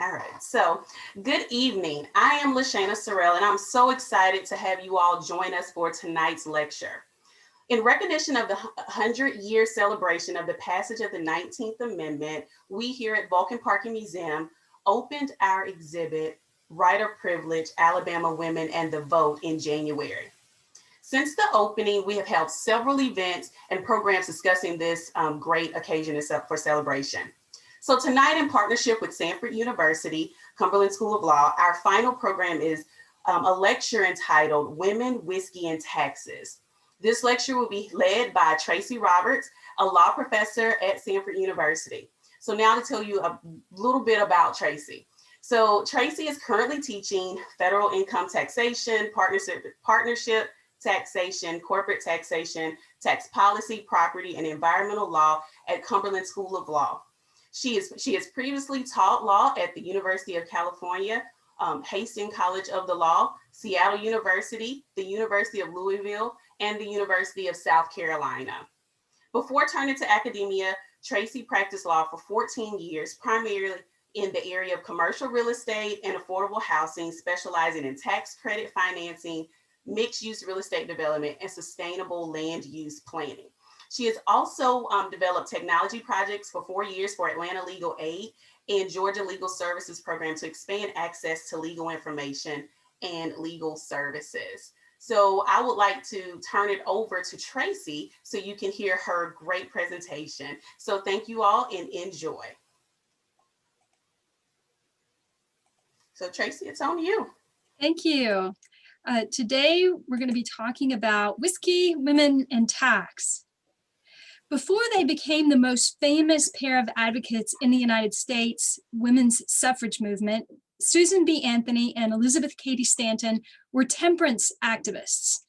All right, so good evening. I am Lashana Sorrell, and I'm so excited to have you all join us for tonight's lecture. In recognition of the 100-year celebration of the passage of the 19th Amendment, we here at Vulcan Park Museum opened our exhibit, Right of Privilege, Alabama Women and the Vote in January. Since the opening, we have held several events and programs discussing this great occasion for celebration. So tonight, in partnership with Samford University, Cumberland School of Law, our final program is a lecture entitled Women, Whiskey, and Taxes. This lecture will be led by Tracey Roberts, a law professor at Samford University. So now to tell you a little bit about Tracey. So Tracey is currently teaching federal income taxation, partnership taxation, corporate taxation, tax policy, property, and environmental law at Cumberland School of Law. She has previously taught law at the University of California, Hastings College of the Law, Seattle University, the University of Louisville, and the University of South Carolina. Before turning to academia, Tracey practiced law for 14 years, primarily in the area of commercial real estate and affordable housing, specializing in tax credit financing, mixed-use real estate development, and sustainable land use planning. She has also developed technology projects for 4 years for Atlanta Legal Aid and Georgia Legal Services Program to expand access to legal information and legal services. So I would like to turn it over to Tracey so you can hear her great presentation. So thank you all and enjoy. So Tracey, it's on you. Thank you. Today, we're going to be talking about whiskey, women, and tax. Before they became the most famous pair of advocates in the United States women's suffrage movement, Susan B. Anthony and Elizabeth Cady Stanton were temperance activists.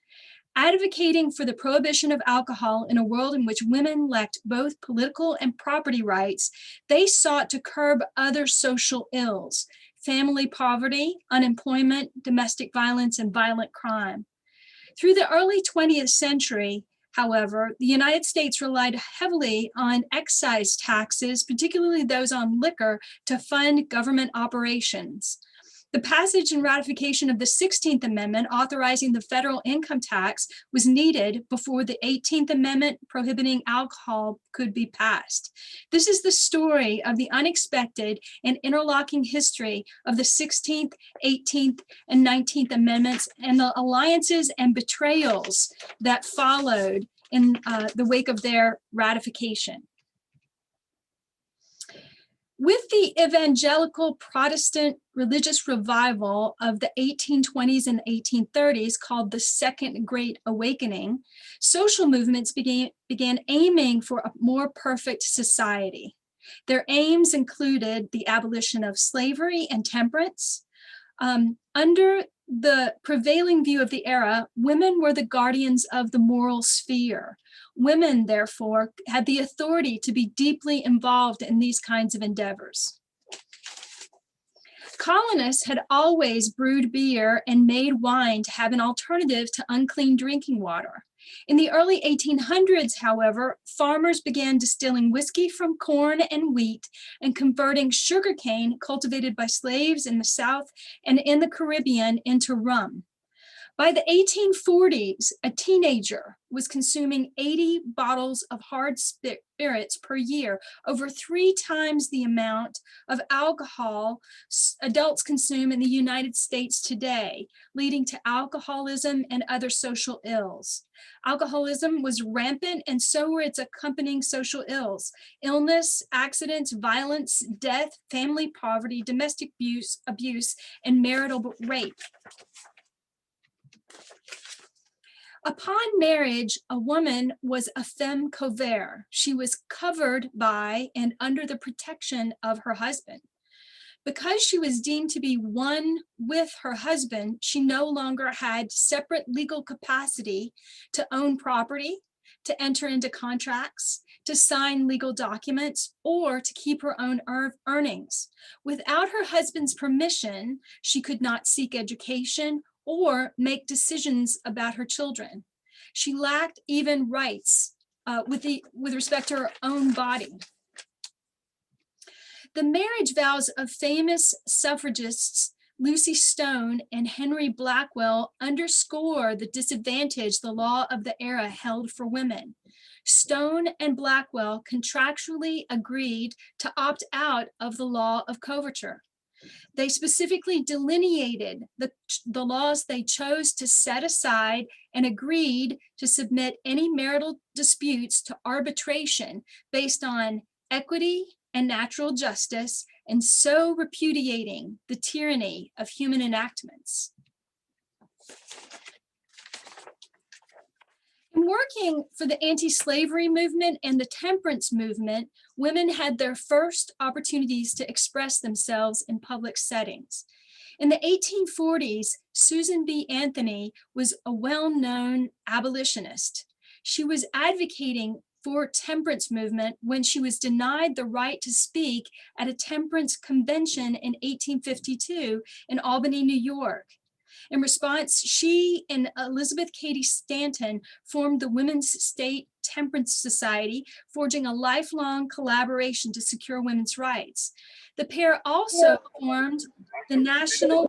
Advocating for the prohibition of alcohol in a world in which women lacked both political and property rights, they sought to curb other social ills: family poverty, unemployment, domestic violence, and violent crime. Through the early 20th century, however, the United States relied heavily on excise taxes, particularly those on liquor, to fund government operations. The passage and ratification of the 16th Amendment authorizing the federal income tax was needed before the 18th Amendment prohibiting alcohol could be passed. This is the story of the unexpected and interlocking history of the 16th, 18th, and 19th Amendments and the alliances and betrayals that followed in the wake of their ratification. With the evangelical Protestant religious revival of the 1820s and 1830s, called the Second Great Awakening, social movements began aiming for a more perfect society. Their aims included the abolition of slavery and temperance. Under the prevailing view of the era, women were the guardians of the moral sphere. Women, therefore, had the authority to be deeply involved in these kinds of endeavors. Colonists had always brewed beer and made wine to have an alternative to unclean drinking water. In the early 1800s, however, farmers began distilling whiskey from corn and wheat and converting sugarcane cultivated by slaves in the South and in the Caribbean into rum. By the 1840s, a teenager was consuming 80 bottles of hard spirits per year, over 3 times the amount of alcohol adults consume in the United States today, leading to alcoholism and other social ills. Alcoholism was rampant, and so were its accompanying social ills: illness, accidents, violence, death, family poverty, domestic abuse, and marital rape. Upon marriage, a woman was a femme couvert. She was covered by and under the protection of her husband. Because she was deemed to be one with her husband, she no longer had separate legal capacity to own property, to enter into contracts, to sign legal documents, or to keep her own earnings. Without her husband's permission, she could not seek education or make decisions about her children. She lacked even rights with respect to her own body. The marriage vows of famous suffragists Lucy Stone and Henry Blackwell underscore the disadvantage the law of the era held for women. Stone and Blackwell contractually agreed to opt out of the law of coverture. They specifically delineated the laws they chose to set aside and agreed to submit any marital disputes to arbitration based on equity and natural justice, and so repudiating the tyranny of human enactments. In working for the anti-slavery movement and the temperance movement, women had their first opportunities to express themselves in public settings. In the 1840s, Susan B. Anthony was a well-known abolitionist. She was advocating for temperance movement when she was denied the right to speak at a temperance convention in 1852 in Albany, New York. In response, she and Elizabeth Cady Stanton formed the Women's State Temperance Society, forging a lifelong collaboration to secure women's rights. The pair also formed the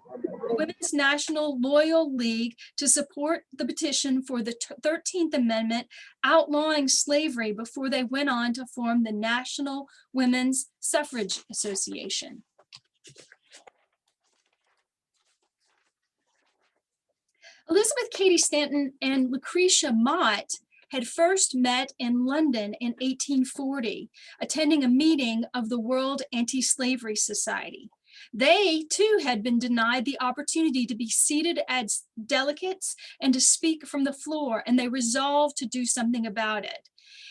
Women's National Loyal League to support the petition for the 13th Amendment outlawing slavery before they went on to form the National Women's Suffrage Association. Elizabeth Cady Stanton and Lucretia Mott had first met in London in 1840, attending a meeting of the World Anti-Slavery Society. They too had been denied the opportunity to be seated as delegates and to speak from the floor, and they resolved to do something about it.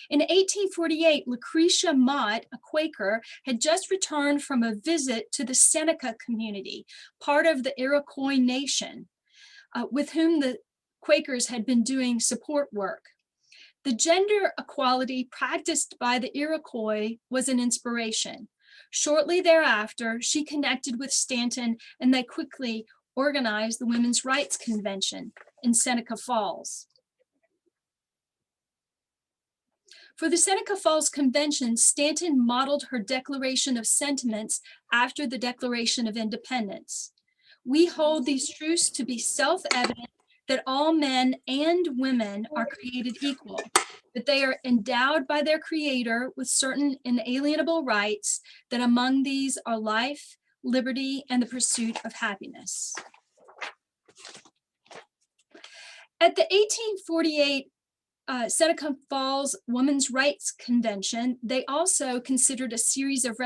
In 1848, Lucretia Mott, a Quaker, had just returned from a visit to the Seneca community, part of the Iroquois nation, with whom the Quakers had been doing support work. The gender equality practiced by the Iroquois was an inspiration. Shortly thereafter, she connected with Stanton, and they quickly organized the Women's Rights Convention in Seneca Falls. For the Seneca Falls Convention, Stanton modeled her Declaration of Sentiments after the Declaration of Independence. We hold these truths to be self-evident that all men and women are created equal, that they are endowed by their Creator with certain inalienable rights, that among these are life, liberty, and the pursuit of happiness. At the 1848 Seneca Falls Women's Rights Convention, they also considered a series of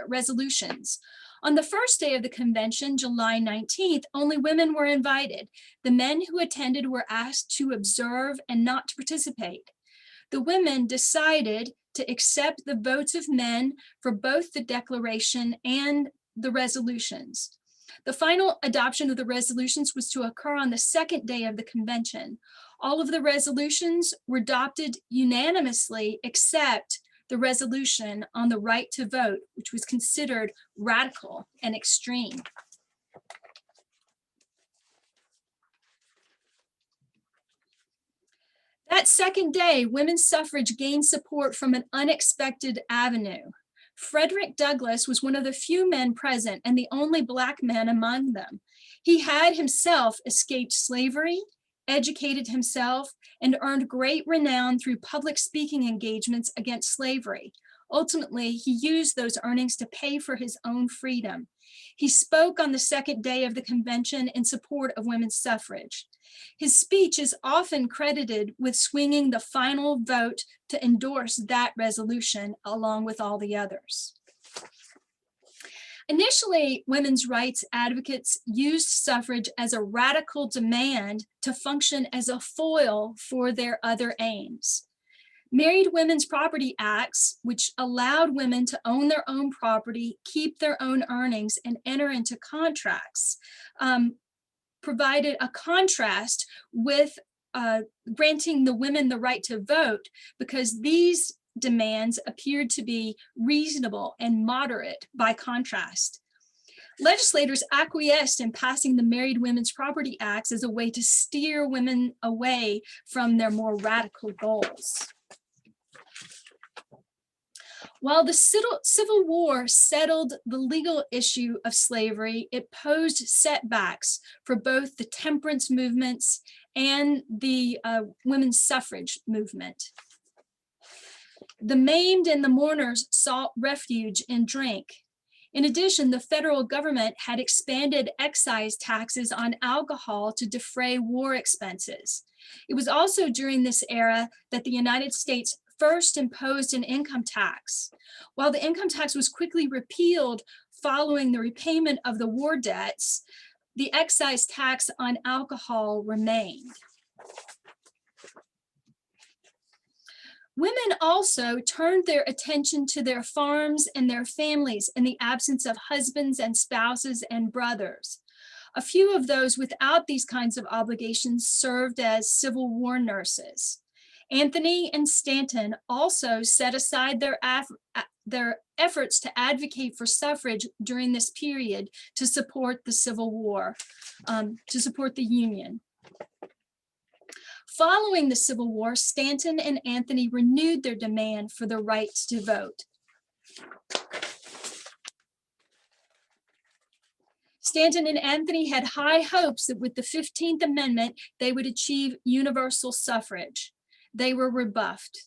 resolutions. On the first day of the convention, July 19th, only women were invited. The men who attended were asked to observe and not to participate. The women decided to accept the votes of men for both the declaration and the resolutions. The final adoption of the resolutions was to occur on the second day of the convention. All of the resolutions were adopted unanimously except the resolution on the right to vote, which was considered radical and extreme. That second day, women's suffrage gained support from an unexpected avenue. Frederick Douglass was one of the few men present and the only Black man among them. He had himself escaped slavery, educated himself, and earned great renown through public speaking engagements against slavery. Ultimately, he used those earnings to pay for his own freedom. He spoke on the second day of the convention in support of women's suffrage. His speech is often credited with swinging the final vote to endorse that resolution along with all the others. Initially, women's rights advocates used suffrage as a radical demand to function as a foil for their other aims. Married Women's Property Acts, which allowed women to own their own property, keep their own earnings, and enter into contracts, provided a contrast with granting the women the right to vote, because these demands appeared to be reasonable and moderate by contrast. Legislators acquiesced in passing the Married Women's Property Acts as a way to steer women away from their more radical goals. While the Civil War settled the legal issue of slavery, it posed setbacks for both the temperance movements and the women's suffrage movement. The maimed and the mourners sought refuge in drink. In addition, the federal government had expanded excise taxes on alcohol to defray war expenses. It was also during this era that the United States first imposed an income tax. While the income tax was quickly repealed following the repayment of the war debts, the excise tax on alcohol remained. Women also turned their attention to their farms and their families in the absence of husbands and spouses and brothers. A few of those without these kinds of obligations served as Civil War nurses. Anthony and Stanton also set aside their efforts to advocate for suffrage during this period to support the Civil War, to support the Union. Following the Civil War, Stanton and Anthony renewed their demand for the right to vote. Stanton and Anthony had high hopes that with the 15th Amendment, they would achieve universal suffrage. They were rebuffed.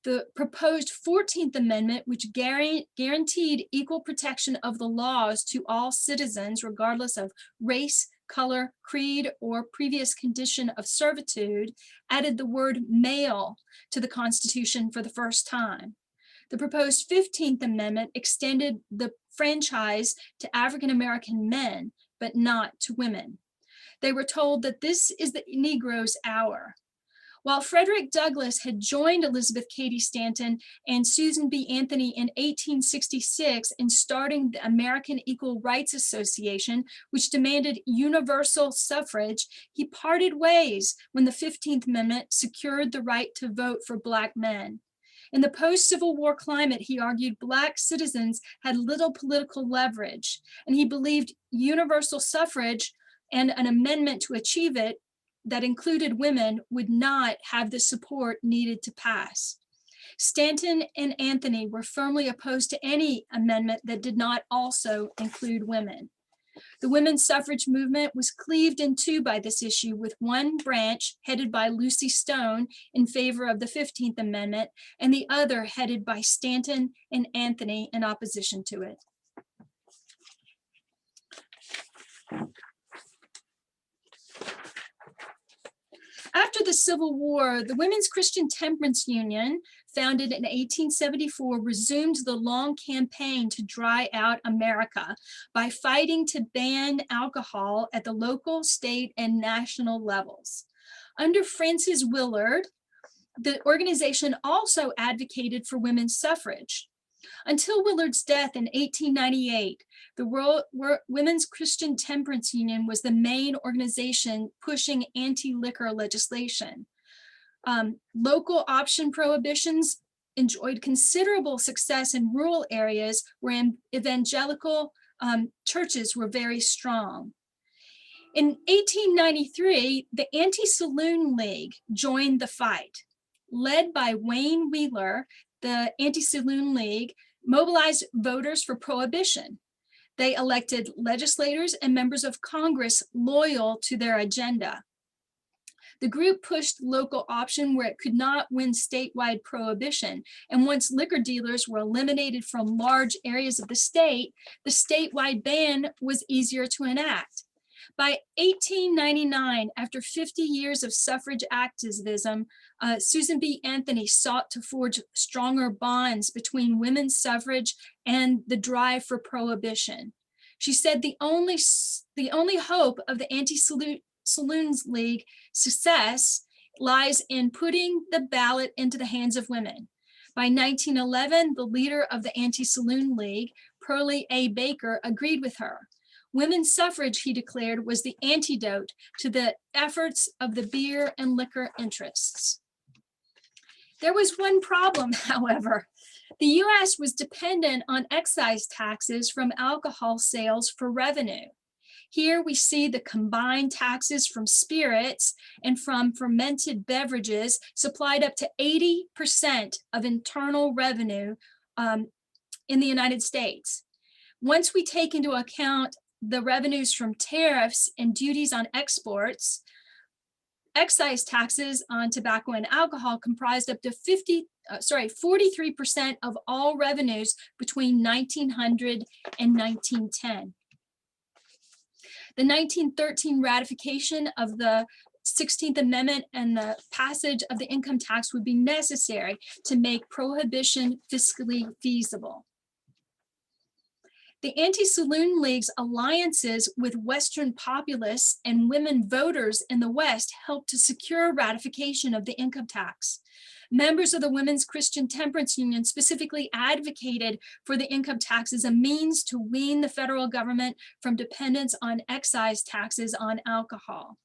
The proposed 14th Amendment, which guaranteed equal protection of the laws to all citizens, regardless of race, color, creed, or previous condition of servitude, added the word male to the Constitution for the first time. The proposed 15th Amendment extended the franchise to African-American men, but not to women. They were told that this is the Negro's hour. While Frederick Douglass had joined Elizabeth Cady Stanton and Susan B. Anthony in 1866 in starting the American Equal Rights Association, which demanded universal suffrage, he parted ways when the 15th Amendment secured the right to vote for Black men. In the post-Civil War climate, he argued Black citizens had little political leverage, and he believed universal suffrage and an amendment to achieve it that included women would not have the support needed to pass. Stanton and Anthony were firmly opposed to any amendment that did not also include women. The women's suffrage movement was cleaved in two by this issue, with one branch headed by Lucy Stone in favor of the 15th Amendment, and the other headed by Stanton and Anthony in opposition to it. After the Civil War, the Women's Christian Temperance Union, founded in 1874, resumed the long campaign to dry out America by fighting to ban alcohol at the local, state, and national levels. Under Frances Willard, the organization also advocated for women's suffrage. Until Willard's death in 1898, the Women's Christian Temperance Union was the main organization pushing anti-liquor legislation. Local option prohibitions enjoyed considerable success in rural areas where evangelical churches were very strong. In 1893, the Anti-Saloon League joined the fight. Led by Wayne Wheeler, the Anti-Saloon League mobilized voters for prohibition. They elected legislators and members of Congress loyal to their agenda. The group pushed local option where it could not win statewide prohibition. And once liquor dealers were eliminated from large areas of the statewide ban was easier to enact. By 1899, after 50 years of suffrage activism, Susan B. Anthony sought to forge stronger bonds between women's suffrage and the drive for prohibition. She said the only hope of the Anti-Saloon League success lies in putting the ballot into the hands of women. By 1911, the leader of the Anti-Saloon League, Pearlie A. Baker, agreed with her. Women's suffrage, he declared, was the antidote to the efforts of the beer and liquor interests. There was one problem, however. The US was dependent on excise taxes from alcohol sales for revenue. Here we see the combined taxes from spirits and from fermented beverages supplied up to 80% of internal revenue in the United States. Once we take into account the revenues from tariffs and duties on exports, excise taxes on tobacco and alcohol comprised up to 43% of all revenues between 1900 and 1910. The 1913 ratification of the 16th Amendment and the passage of the income tax would be necessary to make prohibition fiscally feasible. The Anti-Saloon League's alliances with Western populists and women voters in the West helped to secure ratification of the income tax. Members of the Women's Christian Temperance Union specifically advocated for the income tax as a means to wean the federal government from dependence on excise taxes on alcohol.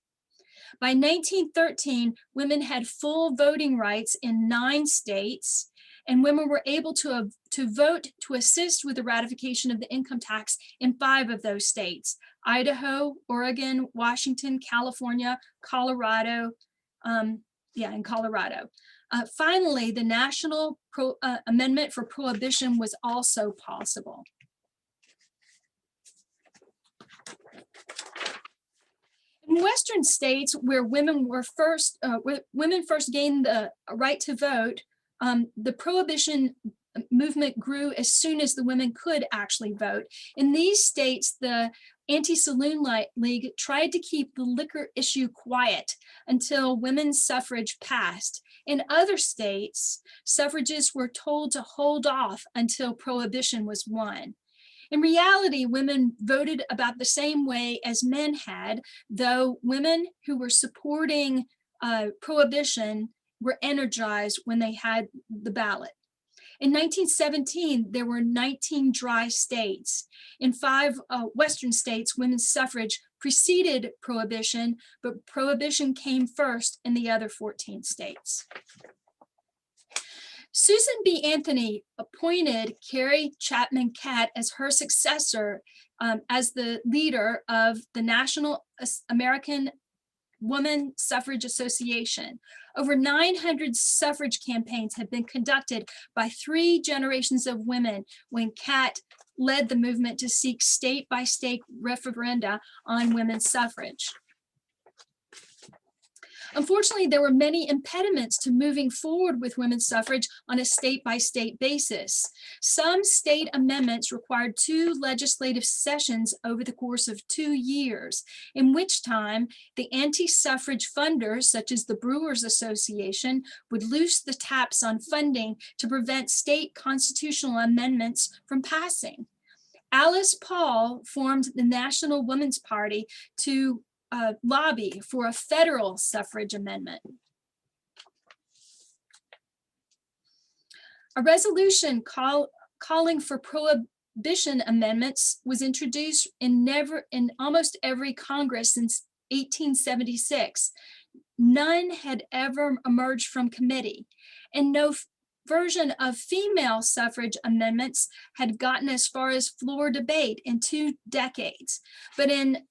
By 1913, women had full voting rights in 9 states, and women were able to vote to assist with the ratification of the income tax in 5 of those states: Idaho, Oregon, Washington, California, Colorado, and Colorado. Finally, the national amendment for prohibition was also possible. In Western states where women first gained the right to vote, the prohibition movement grew as soon as the women could actually vote. In these states, the Anti-Saloon League tried to keep the liquor issue quiet until women's suffrage passed. In other states, suffragists were told to hold off until prohibition was won. In reality, women voted about the same way as men had, though women who were supporting prohibition were energized when they had the ballot. In 1917, there were 19 dry states. In 5 Western states, women's suffrage preceded prohibition, but prohibition came first in the other 14 states. Susan B. Anthony appointed Carrie Chapman Catt as her successor as the leader of the National American Woman Suffrage Association. Over 900 suffrage campaigns have been conducted by 3 generations of women when Catt led the movement to seek state-by-state referenda on women's suffrage. Unfortunately, there were many impediments to moving forward with women's suffrage on a state-by-state basis. Some state amendments required 2 legislative sessions over the course of 2 years, in which time the anti-suffrage funders, such as the Brewers Association, would loose the taps on funding to prevent state constitutional amendments from passing. Alice Paul formed the National Women's Party to lobby for a federal suffrage amendment. A resolution calling for prohibition amendments was introduced in almost every Congress since 1876. None had ever emerged from committee, and no version of female suffrage amendments had gotten as far as floor debate in 2 decades. But in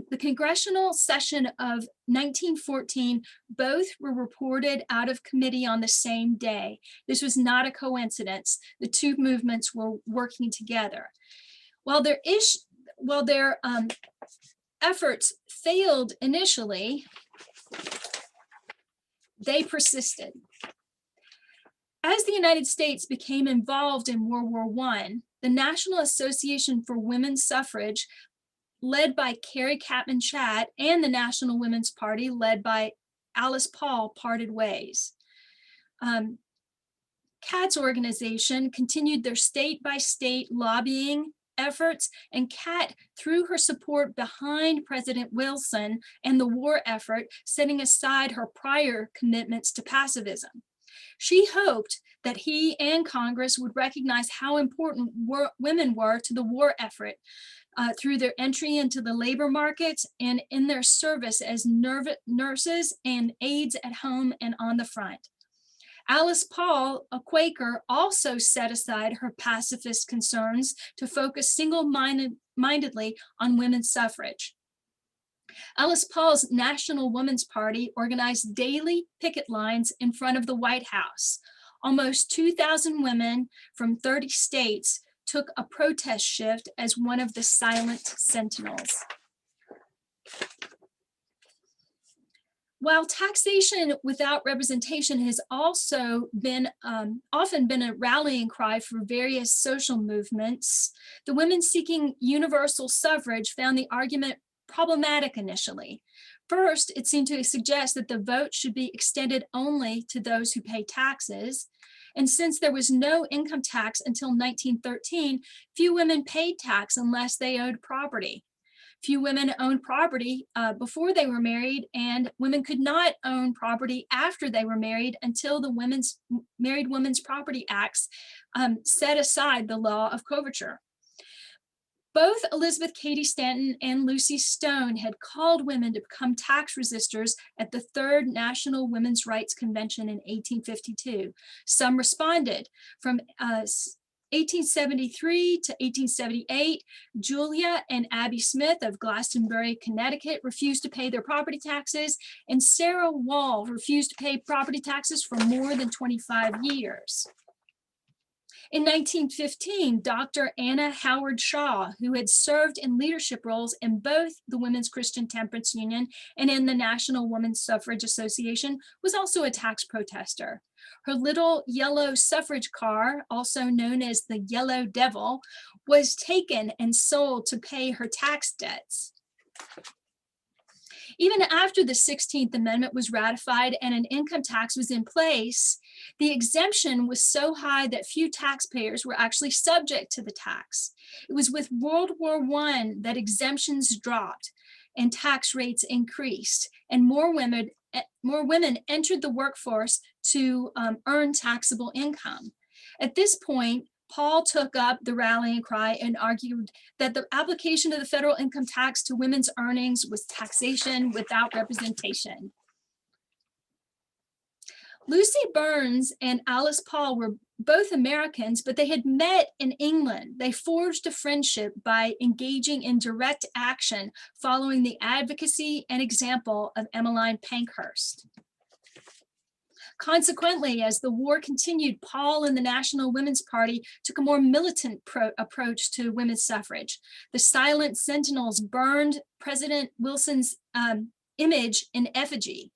the congressional session of 1914, both were reported out of committee on the same day. This was not a coincidence. The 2 movements were working together. While their efforts failed initially, they persisted. As the United States became involved in World War I, the National Association for Women's Suffrage, led by Carrie Chapman Catt, and the National Women's Party, led by Alice Paul, parted ways. Catt's organization continued their state-by-state lobbying efforts, and Catt threw her support behind President Wilson and the war effort, setting aside her prior commitments to pacifism. She hoped that he and Congress would recognize how important women were to the war effort, through their entry into the labor markets and in their service as nurses and aides at home and on the front. Alice Paul, a Quaker, also set aside her pacifist concerns to focus single-mindedly on women's suffrage. Alice Paul's National Women's Party organized daily picket lines in front of the White House. almost 2,000 women from 30 states took a protest shift as one of the Silent Sentinels. While taxation without representation has also been often been a rallying cry for various social movements, the women seeking universal suffrage found the argument problematic initially. First, it seemed to suggest that the vote should be extended only to those who pay taxes. And since there was no income tax until 1913, few women paid tax unless they owned property. Few women owned property before they were married, and women could not own property after they were married until the Married Women's Property Acts set aside the law of coverture. Both Elizabeth Cady Stanton and Lucy Stone had called women to become tax resistors at the Third National Women's Rights Convention in 1852. Some responded. From 1873 to 1878, Julia and Abby Smith of Glastonbury, Connecticut refused to pay their property taxes, and Sarah Wall refused to pay property taxes for more than 25 years. In 1915, Dr. Anna Howard Shaw, who had served in leadership roles in both the Women's Christian Temperance Union and in the National Women's Suffrage Association, was also a tax protester. Her little yellow suffrage car, also known as the Yellow Devil, was taken and sold to pay her tax debts. Even after the 16th Amendment was ratified and an income tax was in place, the exemption was so high that few taxpayers were actually subject to the tax. It was with World War I that exemptions dropped and tax rates increased, and more women entered the workforce to earn taxable income. At this point, Paul took up the rallying cry and argued that the application of the federal income tax to women's earnings was taxation without representation. Lucy Burns and Alice Paul were both Americans, but they had met in England. They forged a friendship by engaging in direct action following the advocacy and example of Emmeline Pankhurst. Consequently, as the war continued, Paul and the National Women's Party took a more militant approach to women's suffrage. The Silent Sentinels burned President Wilson's image in effigy.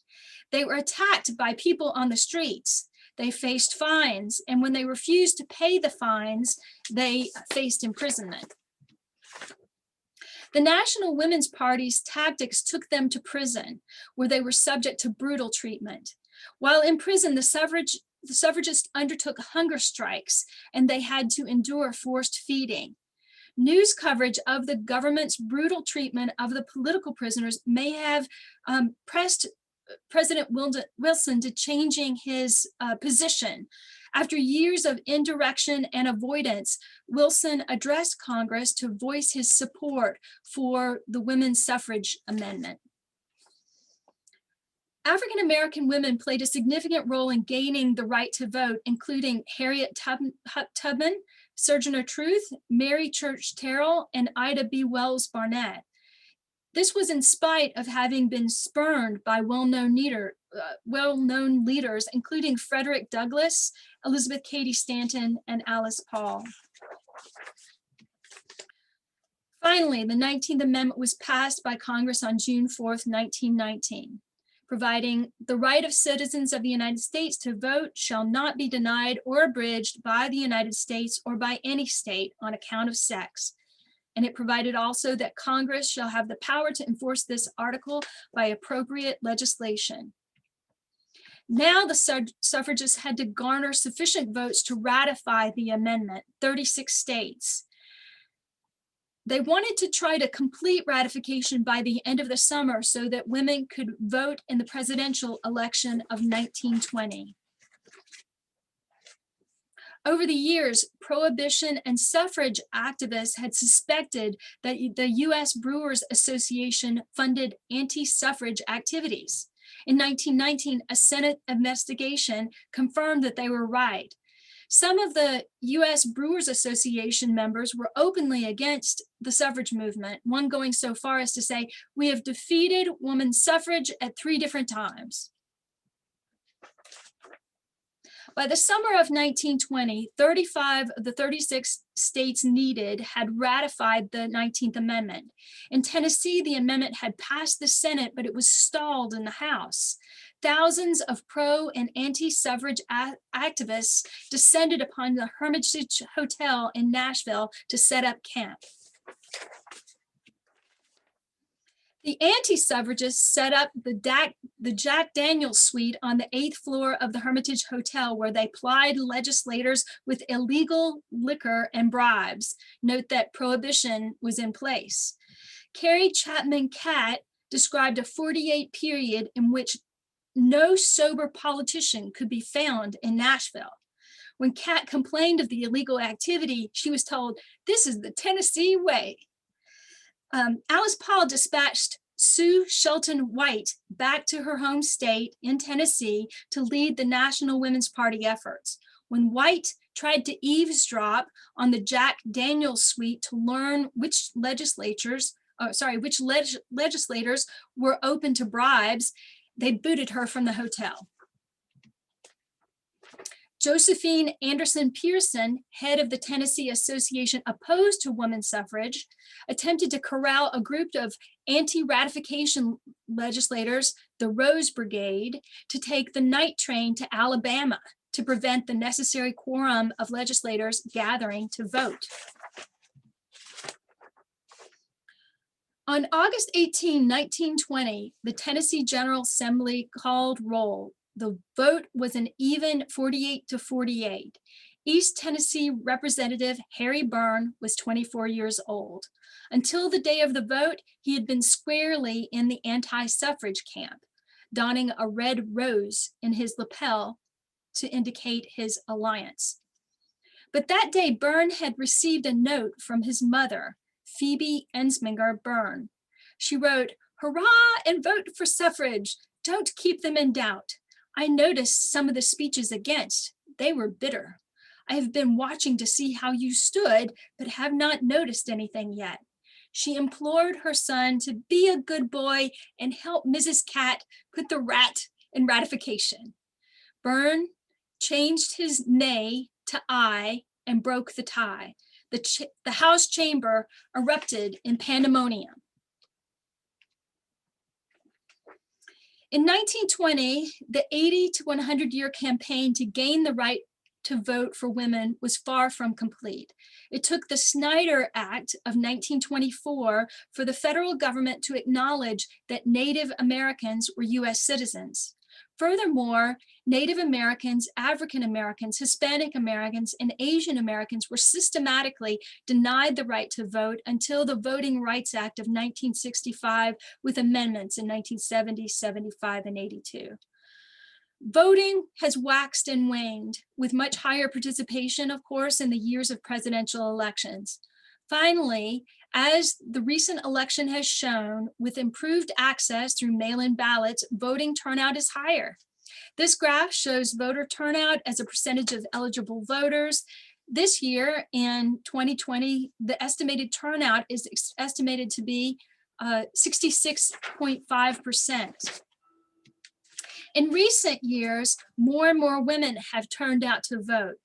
They were attacked by people on the streets. They faced fines, and when they refused to pay the fines, they faced imprisonment. The National Women's Party's tactics took them to prison, where they were subject to brutal treatment. While in prison, the suffragists undertook hunger strikes, and they had to endure forced feeding. News coverage of the government's brutal treatment of the political prisoners may have pressed President Wilson to changing his position. After years of indirection and avoidance, Wilson addressed Congress to voice his support for the women's suffrage amendment. African-American women played a significant role in gaining the right to vote, including Harriet Tubman, Sojourner Truth, Mary Church Terrell, and Ida B. Wells Barnett. This was in spite of having been spurned by well-known leaders, including Frederick Douglass, Elizabeth Cady Stanton, and Alice Paul. Finally, the 19th Amendment was passed by Congress on June 4th, 1919. Providing the right of citizens of the United States to vote shall not be denied or abridged by the United States or by any state on account of sex. And it provided also that Congress shall have the power to enforce this article by appropriate legislation. Now the suffragists had to garner sufficient votes to ratify the amendment, 36 states. They wanted to try to complete ratification by the end of the summer so that women could vote in the presidential election of 1920. Over the years, prohibition and suffrage activists had suspected that the U.S. Brewers Association funded anti-suffrage activities. In 1919, a Senate investigation confirmed that they were right. Some of the U.S. Brewers Association members were openly against the suffrage movement, one going so far as to say, "We have defeated women's suffrage at 3 different times." By the summer of 1920, 35 of the 36 states needed had ratified the 19th Amendment. In Tennessee, the amendment had passed the Senate, but it was stalled in the House. Thousands of pro and anti-suffrage activists descended upon the Hermitage Hotel in Nashville to set up camp. The anti-suffragists set up the Jack Daniels suite on the 8th floor of the Hermitage Hotel, where they plied legislators with illegal liquor and bribes. Note that prohibition was in place. Carrie Chapman Catt described a 48 period in which no sober politician could be found in Nashville. When Catt complained of the illegal activity, she was told, "This is the Tennessee way." Alice Paul dispatched Sue Shelton White back to her home state in Tennessee to lead the National Women's Party efforts. When White tried to eavesdrop on the Jack Daniels suite to learn which legislators were open to bribes, they booted her from the hotel. Josephine Anderson Pearson, head of the Tennessee Association opposed to women's suffrage, attempted to corral a group of anti-ratification legislators, the Rose Brigade, to take the night train to Alabama to prevent the necessary quorum of legislators gathering to vote. On August 18, 1920, the Tennessee General Assembly called roll. The vote was an even 48-48. East Tennessee Representative Harry Byrne was 24 years old. Until the day of the vote, he had been squarely in the anti-suffrage camp, donning a red rose in his lapel to indicate his alliance. But that day, Byrne had received a note from his mother, Phoebe Ensminger Byrne. She wrote, "Hurrah and vote for suffrage. Don't keep them in doubt. I noticed some of the speeches against. They were bitter. I have been watching to see how you stood, but have not noticed anything yet." She implored her son to be a good boy and help Mrs. Catt put the rat in ratification. Byrne changed his nay to I and broke the tie. The House chamber erupted in pandemonium. In 1920, the 80 to 100 year campaign to gain the right to vote for women was far from complete. It took the Snyder Act of 1924 for the federal government to acknowledge that Native Americans were US citizens. Furthermore, Native Americans, African Americans, Hispanic Americans, and Asian Americans were systematically denied the right to vote until the Voting Rights Act of 1965, with amendments in 1970, 75, and 82. Voting has waxed and waned, with much higher participation, of course, in the years of presidential elections. Finally, as the recent election has shown, with improved access through mail-in ballots, voting turnout is higher. This graph shows voter turnout as a percentage of eligible voters. This year, in 2020, the estimated turnout is estimated to be 66.5%. In recent years, more and more women have turned out to vote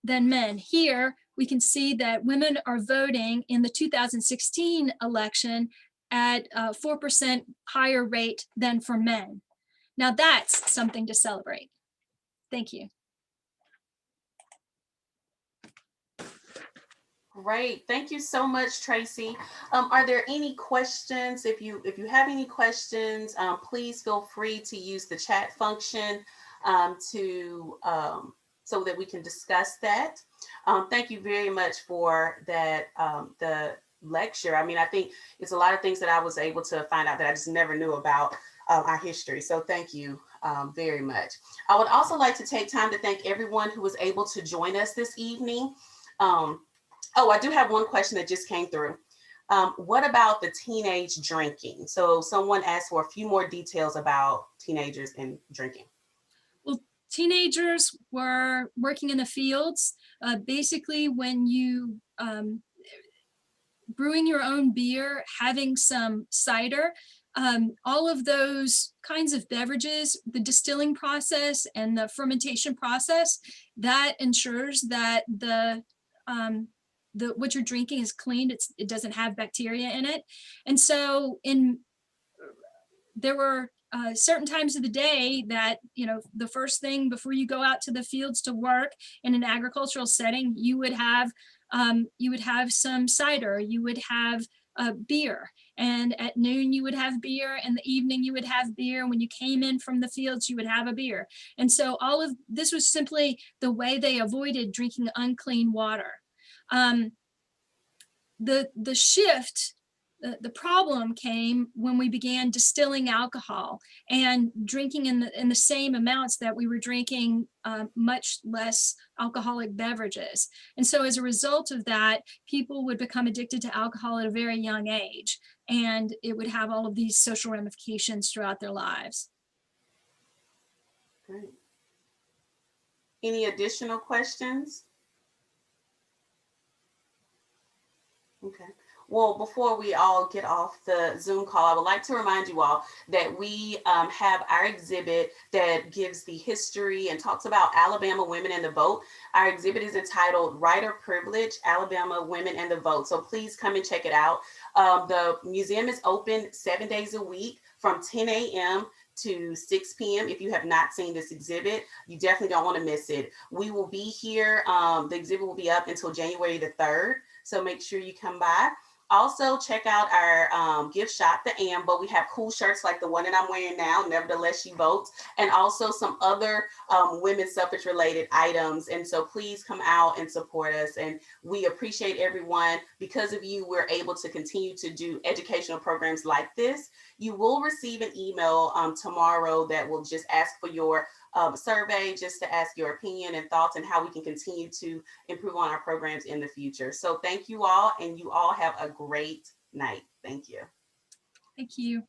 than men. Here, we can see that women are voting in the 2016 election at a 4% higher rate than for men. Now that's something to celebrate. Thank you. Great, thank you so much, Tracey. Are there any questions? If you have any questions, please feel free to use the chat function so that we can discuss that. Thank you very much for that, the lecture. I mean, I think it's a lot of things that I was able to find out that I just never knew about our history. So thank you very much. I would also like to take time to thank everyone who was able to join us this evening. Oh, I do have one question that just came through. What about the teenage drinking? So someone asked for a few more details about teenagers and drinking. Well, teenagers were working in the fields. Basically, when you brewing your own beer, having some cider, all of those kinds of beverages, the distilling process and the fermentation process, that ensures that what you're drinking is clean. It doesn't have bacteria in it. And so there were certain times of the day that, the first thing before you go out to the fields to work in an agricultural setting, you would have some cider, you would have beer, and at noon you would have beer, and the evening you would have beer. When you came in from the fields, you would have a beer. And so all of this was simply the way they avoided drinking unclean water. The shift, the problem came when we began distilling alcohol and drinking in the same amounts that we were drinking much less alcoholic beverages. And so as a result of that, people would become addicted to alcohol at a very young age, and it would have all of these social ramifications throughout their lives. Great. Any additional questions? Okay. Well, before we all get off the Zoom call, I would like to remind you all that we have our exhibit that gives the history and talks about Alabama women and the vote. Our exhibit is entitled Writer Privilege, Alabama Women and the Vote. So please come and check it out. The museum is open 7 days a week from 10 a.m. to 6 p.m. If you have not seen this exhibit, you definitely don't want to miss it. We will be here. The exhibit will be up until January the 3rd. So make sure you come by. Also, check out our gift shop, the AMBO. We have cool shirts like the one that I'm wearing now, Nevertheless She Votes, and also some other women's suffrage related items. And so please come out and support us. And we appreciate everyone. Because of you, we're able to continue to do educational programs like this. You will receive an email tomorrow that will just ask for your survey, just to ask your opinion and thoughts and how we can continue to improve on our programs in the future. So thank you all, and you all have a great night. Thank you. Thank you.